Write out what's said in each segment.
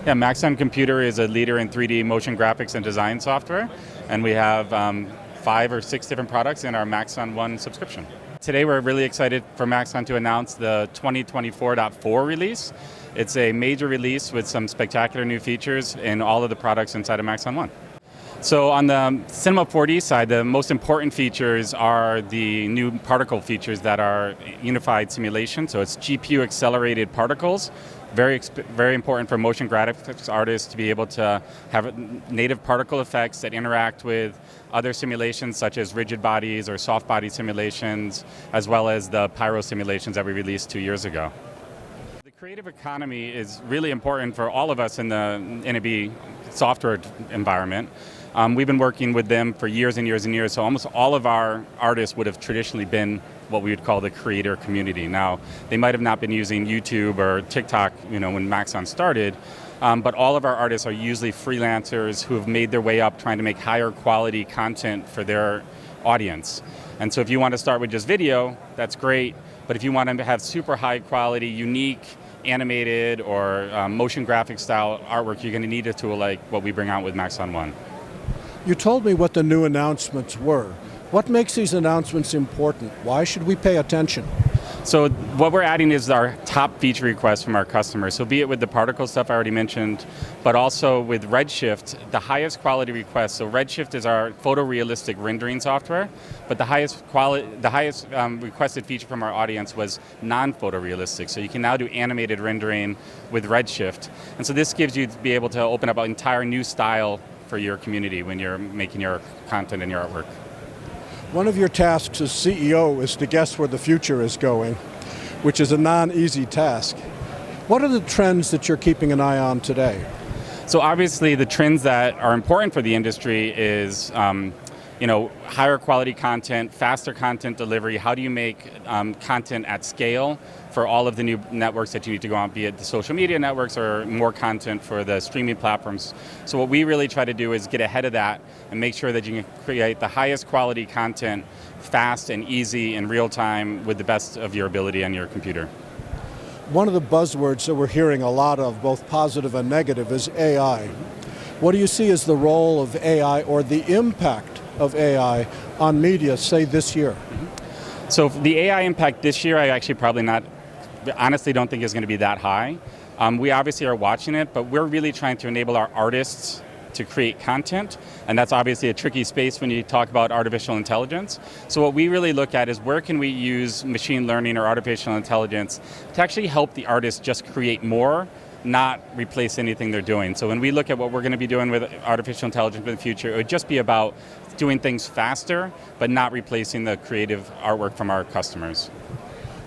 Yeah, Maxon Computer is a leader in 3D motion graphics and design software, and we have 5 or 6 different products in our Maxon One subscription. Today we're really excited for Maxon to announce the 2024.4 release. It's a major release with some spectacular new features in all of the products inside of Maxon One. So on the Cinema 4D side, the most important features are the new particle features that are unified simulation. So it's GPU accelerated particles, very important for motion graphics artists to be able to have native particle effects that interact with other simulations such as rigid bodies or soft body simulations, as well as the pyro simulations that we released 2 years ago. The creative economy is really important for all of us in the NAB software environment. We've been working with them for years and years and years, so almost all of our artists would have traditionally been what we would call the creator community. Now, they might have not been using YouTube or TikTok, when Maxon started, but all of our artists are usually freelancers who have made their way up trying to make higher quality content for their audience. And so if you want to start with just video, that's great, but if you want to have super high quality, unique, animated, or motion graphic style artwork, you're going to need a tool like what we bring out with Maxon One. You told me what the new announcements were. What makes these announcements important? Why should we pay attention? So what we're adding is our top feature requests from our customers. So be it with the particle stuff I already mentioned, but also with Redshift, the highest quality request. So Redshift is our photorealistic rendering software, but the highest requested feature from our audience was non-photorealistic. So you can now do animated rendering with Redshift. And so this gives you to be able to open up an entire new style for your community when you're making your content and your artwork. One of your tasks as CEO is to guess where the future is going, which is a non-easy task. What are the trends that you're keeping an eye on today? So obviously the trends that are important for the industry is higher quality content, faster content delivery. How do you make content at scale for all of the new networks that you need to go on, be it the social media networks or more content for the streaming platforms? So what we really try to do is get ahead of that and make sure that you can create the highest quality content fast and easy in real time with the best of your ability on your computer. One of the buzzwords that we're hearing a lot of, both positive and negative, is AI. What do you see as the role of AI or the impact of AI on media, say this year? So the AI impact this year, I actually honestly don't think is going to be that high. We obviously are watching it, but we're really trying to enable our artists to create content, and that's obviously a tricky space when you talk about artificial intelligence. So what we really look at is where can we use machine learning or artificial intelligence to actually help the artists just create more, not replace anything they're doing. So when we look at what we're going to be doing with artificial intelligence in the future, it would just be about doing things faster, but not replacing the creative artwork from our customers.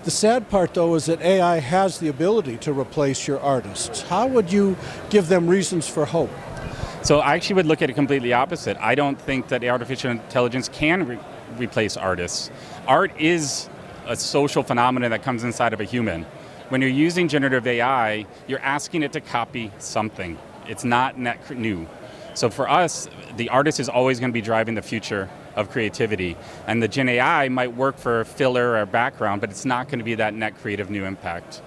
The sad part, though, is that AI has the ability to replace your artists. How would you give them reasons for hope? So I actually would look at it completely opposite. I don't think that artificial intelligence can replace artists. Art is a social phenomenon that comes inside of a human. When you're using generative AI, you're asking it to copy something. It's not net new. So for us, the artist is always going to be driving the future of creativity. And the Gen AI might work for filler or background, but it's not going to be that net creative new impact.